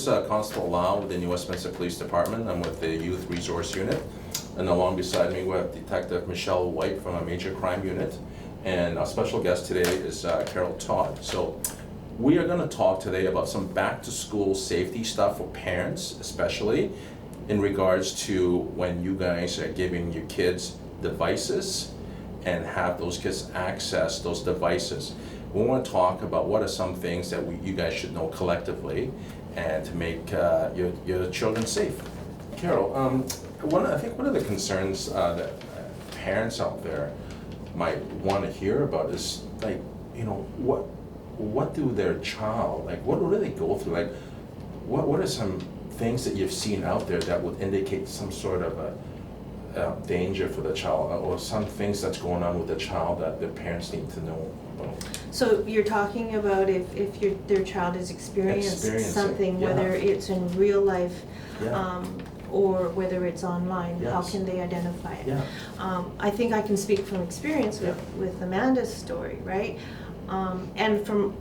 Constable Lau with the New Westminster Police Department. I'm with the Youth Resource Unit. And along beside me, we have Detective Michelle White from a Major Crime Unit. And our special guest today is Carol Todd. So we are going to talk today about some back-to-school safety stuff for parents, especially in regards to when you guys are giving your kids devices and have those kids access those devices. We want to talk about what are some things that you guys should know collectively and to make your children safe. Carol, I think one of the concerns that parents out there might want to hear about is, like, you know, what do their child, like, what do they go through? Like, what are some things that you've seen out there that would indicate some sort of a danger for the child, or some things that's going on with the child that the parents need to know about? So you're talking about if their child has experienced something, yeah. Whether it's in real life, Yeah. or whether it's online, Yes. How can they identify it? Yeah. I think I can speak from experience with Amanda's story, right? And from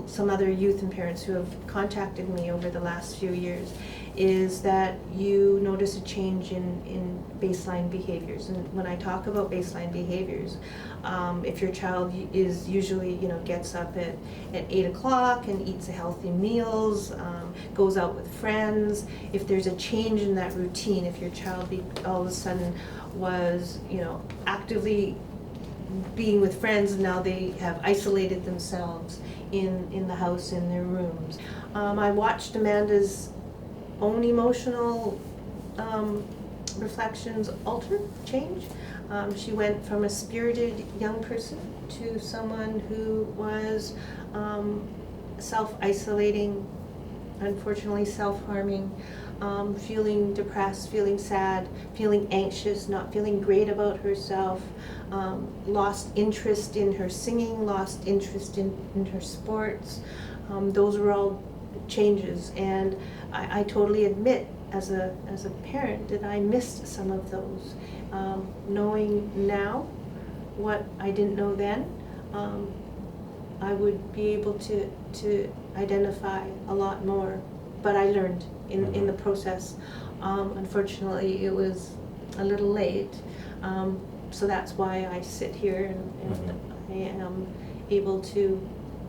some other youth and parents who have contacted me over the last few years, is that you notice a change in baseline behaviors. And when I talk about baseline behaviors, if your child is usually, gets up at 8 o'clock and eats healthy meals, goes out with friends, if there's a change in that routine, if your child all of a sudden was, actively being with friends, and now they have isolated themselves in the house, in their rooms. I watched Amanda's own emotional reflections change. She went from a spirited young person to someone who was self-isolating, unfortunately self-harming, feeling depressed, feeling sad, feeling anxious, not feeling great about herself, lost interest in her singing, lost interest in her sports. Those were all changes, and I totally admit as a parent that I missed some of those. Knowing now what I didn't know then, I would be able to identify a lot more, but I learned in the process. Unfortunately, it was a little late, so that's why I sit here and I am able to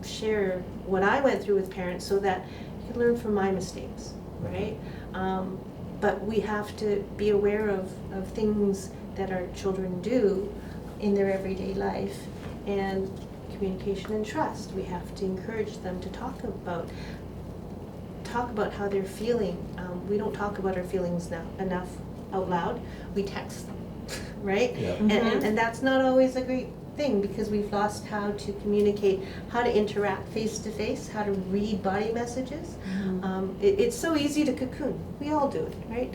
share what I went through with parents so that you can learn from my mistakes, right? But we have to be aware of things that our children do in their everyday life, and communication and trust. We have to encourage them to talk about how they're feeling. We don't talk about our feelings enough out loud. We text them, right? Yeah. And that's not always a great thing, because we've lost how to communicate, how to interact face to face, how to read body messages. It's so easy to cocoon. We all do it, right?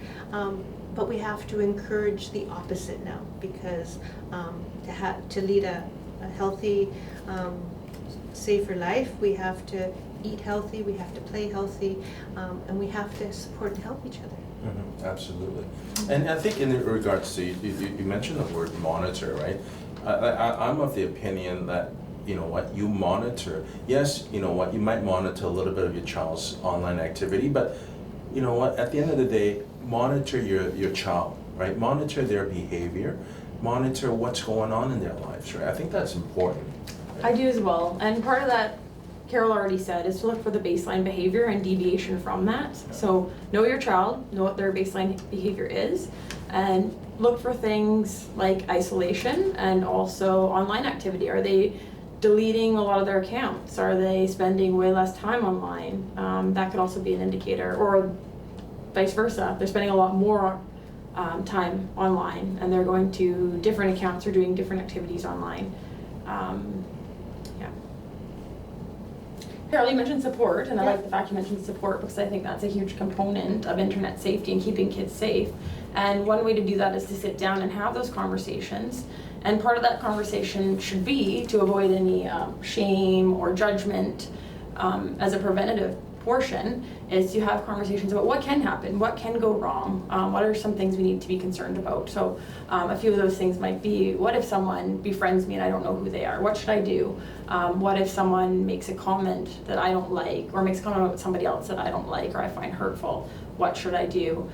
But we have to encourage the opposite now, because to lead a healthy, safer life, we have to eat healthy, we have to play healthy, and we have to support and help each other. Absolutely. And I think in regards to, you mentioned the word monitor, right? I'm of the opinion that, you monitor. Yes, you might monitor a little bit of your child's online activity, but at the end of the day, monitor your child, right? Monitor their behavior, monitor what's going on in their lives, right? I think that's important. I do as well, and part of that, Carol already said, is to look for the baseline behavior and deviation from that. So know your child, know what their baseline behavior is, and look for things like isolation and also online activity. Are they deleting a lot of their accounts? Are they spending way less time online? That could also be an indicator, or vice versa. They're spending a lot more time online, and they're going to different accounts or doing different activities online. Carol, you mentioned support, and I like the fact you mentioned support, because I think that's a huge component of internet safety and keeping kids safe. And one way to do that is to sit down and have those conversations. And part of that conversation should be to avoid any shame or judgment as a preventative portion is to have conversations about what can happen, what can go wrong, what are some things we need to be concerned about. So a few of those things might be, what if someone befriends me and I don't know who they are? What should I do? What if someone makes a comment that I don't like, or makes a comment about somebody else that I don't like or I find hurtful? What should I do?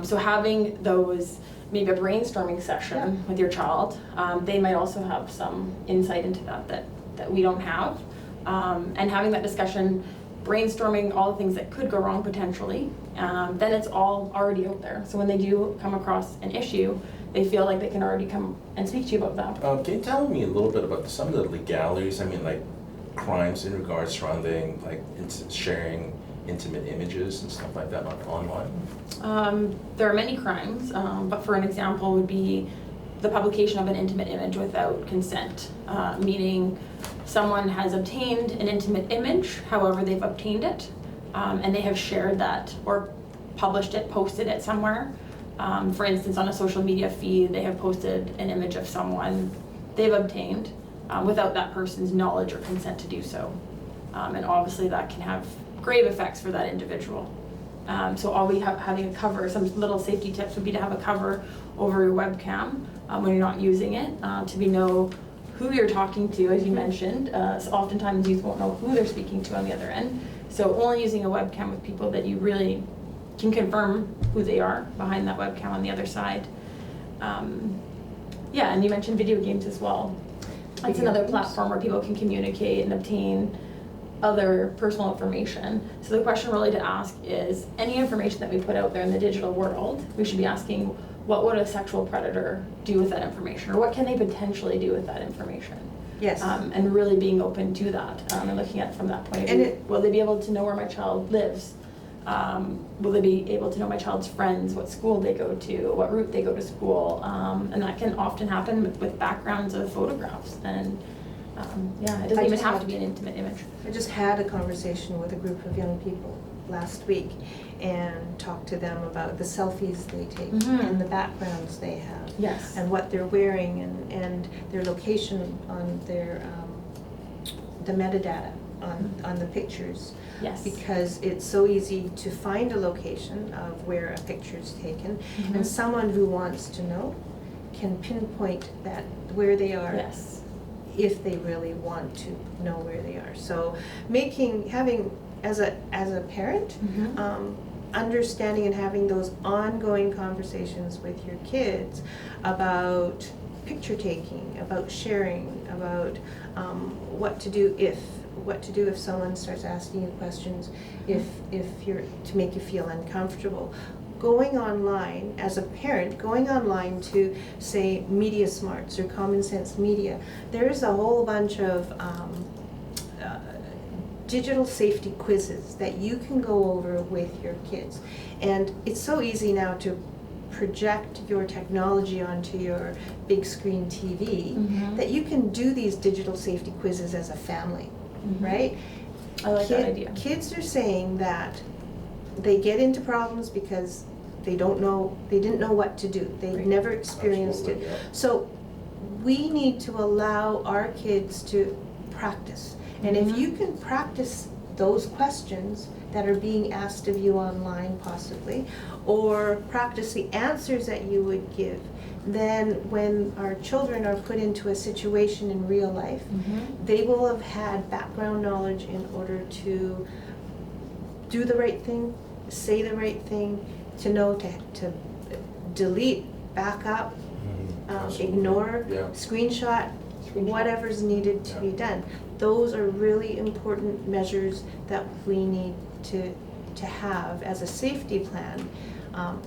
So having those, maybe a brainstorming session with your child, they might also have some insight into that we don't have. And having that discussion, brainstorming all the things that could go wrong potentially, then it's all already out there. So when they do come across an issue, they feel like they can already come and speak to you about that. Can you tell me a little bit about some of the legalities? I mean, like crimes in regards surrounding like sharing intimate images and stuff like that online? There are many crimes, but for an example would be the publication of an intimate image without consent, meaning someone has obtained an intimate image, however they've obtained it, and they have shared that or published it, posted it somewhere. For instance, on a social media feed, they have posted an image of someone they've obtained without that person's knowledge or consent to do so. And obviously that can have grave effects for that individual. So always having a cover, some little safety tips would be to have a cover over your webcam when you're not using it, to know who you're talking to, as you mentioned. So oftentimes youth won't know who they're speaking to on the other end. So only using a webcam with people that you really can confirm who they are behind that webcam on the other side. Yeah, and you mentioned video games as well. That's another platform where people can communicate and obtain other personal information. So the question really to ask is, any information that we put out there in the digital world, we should be asking, what would a sexual predator do with that information, or what can they potentially do with that information? Yes. And really being open to that, and looking at it from that point of view. Will they be able to know where my child lives? Will they be able to know my child's friends, what school they go to, what route they go to school? And that can often happen with backgrounds of photographs. And yeah, it doesn't even have to be an intimate image. I just had a conversation with a group of young people last week and talked to them about the selfies they take and the backgrounds they have. Yes. And what they're wearing and their location on their, the metadata on the pictures. Yes. Because it's so easy to find a location of where a picture is taken, and someone who wants to know can pinpoint that where they are. Yes. If they really want to know where they are. So having as a parent, understanding and having those ongoing conversations with your kids about picture taking, about sharing, about what to do if someone starts asking you questions, if you're to make you feel uncomfortable. Going online, as a parent, going online to, say, Media Smarts or Common Sense Media, there's a whole bunch of digital safety quizzes that you can go over with your kids. And it's so easy now to project your technology onto your big screen TV that you can do these digital safety quizzes as a family, right? I like that idea. Kids are saying that they get into problems because they didn't know what to do. They've never experienced it. Yeah. So we need to allow our kids to practice. And if you can practice those questions that are being asked of you online possibly, or practice the answers that you would give, then when our children are put into a situation in real life, they will have had background knowledge in order to do the right thing, say the right thing, to know to delete, back up, ignore, screenshot, whatever's needed to be done. Those are really important measures that we need to have as a safety plan,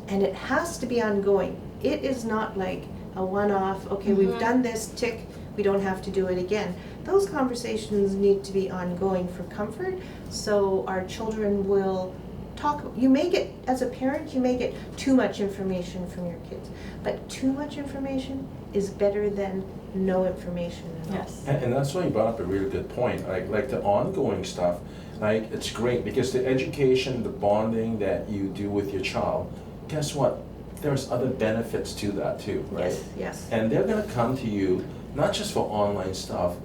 and it has to be ongoing. It is not like a one-off, okay, we've done this, tick, we don't have to do it again. Those conversations need to be ongoing for comfort, so our children will talk. You may get, as a parent, you may get too much information from your kids, but too much information is better than no information at all. Yes. And that's why you brought up a really good point. Like the ongoing stuff, like it's great because the education, the bonding that you do with your child, guess what? There's other benefits to that too, right? Yes, yes. And they're gonna come to you, not just for online stuff,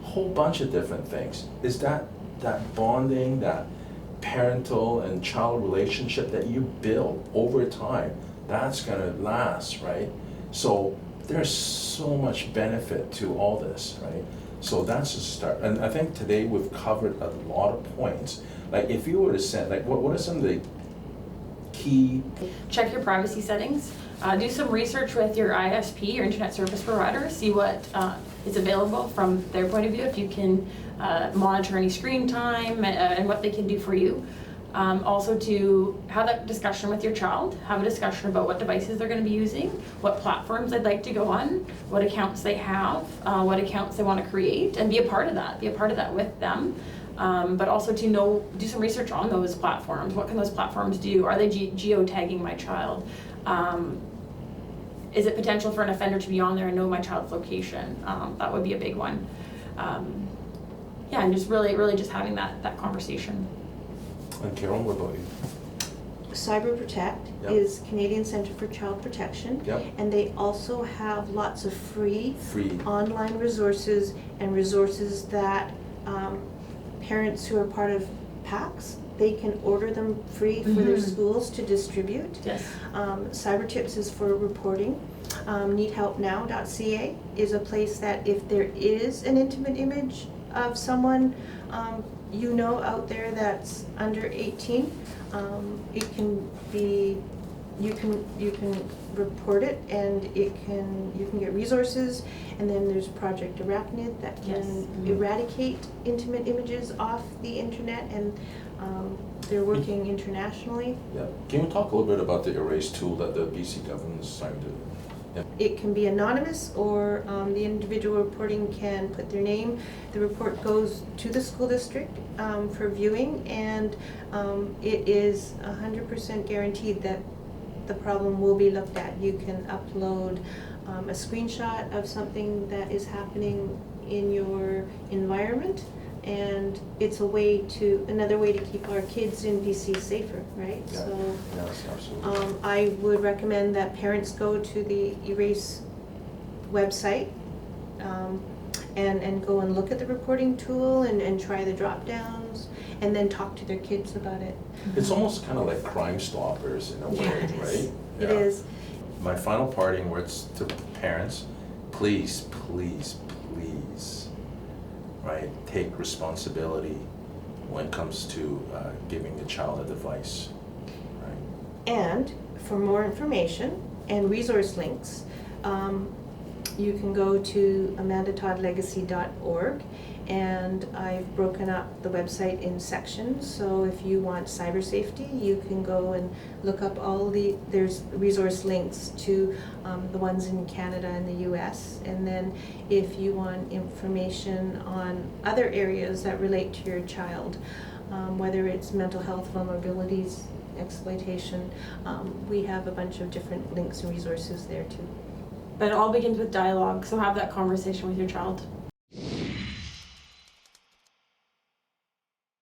a whole bunch of different things. Is that bonding, that parental and child relationship that you build over time, that's gonna last, right? So there's so much benefit to all this, right? So that's a start. And I think today we've covered a lot of points. Like if you were to send, like what are some of the key? Check your privacy settings. Do some research with your ISP, your internet service provider, see what is available from their point of view, if you can monitor any screen time and what they can do for you. Also to have that discussion with your child, have a discussion about what devices they're going to be using, what platforms they'd like to go on, what accounts they have, what accounts they want to create, and be a part of that with them. But also to do some research on those platforms. What can those platforms do? Are they geotagging my child? Is it potential for an offender to be on there and know my child's location? That would be a big one. Yeah, and just really just having that conversation. And Carol, what about you? Cyber Protect Yep. is Canadian Centre for Child Protection, Yep. and they also have lots of free Free. online resources and resources that parents who are part of PACs, they can order them free for their schools to distribute. Yes. Cyber Tips is for reporting. NeedHelpNow.ca is a place that if there is an intimate image of someone you know out there that's under 18, it can be, you can report it, and you can get resources. And then there's Project Arachnid that can eradicate intimate images off the internet, and they're working internationally. Yeah. Can you talk a little bit about the Erase tool that the BC government is trying to do? Yeah. It can be anonymous, or the individual reporting can put their name. The report goes to the school district for viewing, and it is 100% guaranteed that the problem will be looked at. You can upload a screenshot of something that is happening in your environment, and it's another way to keep our kids in BC safer, right? Yeah. So Yes, absolutely. I would recommend that parents go to the Erase website and go and look at the reporting tool and try the drop downs, and then talk to their kids about it. It's almost kind of like Crime Stoppers in a way, it is. right? It Yeah. is. My final parting words to parents: please, please, please, right, take responsibility when it comes to giving the child a device, right? And for more information and resource links, you can go to amandatoddlegacy.org, and I've broken up the website in sections. So if you want cyber safety, you can go and look up there's resource links to the ones in Canada and the US. And then if you want information on other areas that relate to your child, whether it's mental health vulnerabilities, exploitation, we have a bunch of different links and resources there too. But it all begins with dialogue, so have that conversation with your child.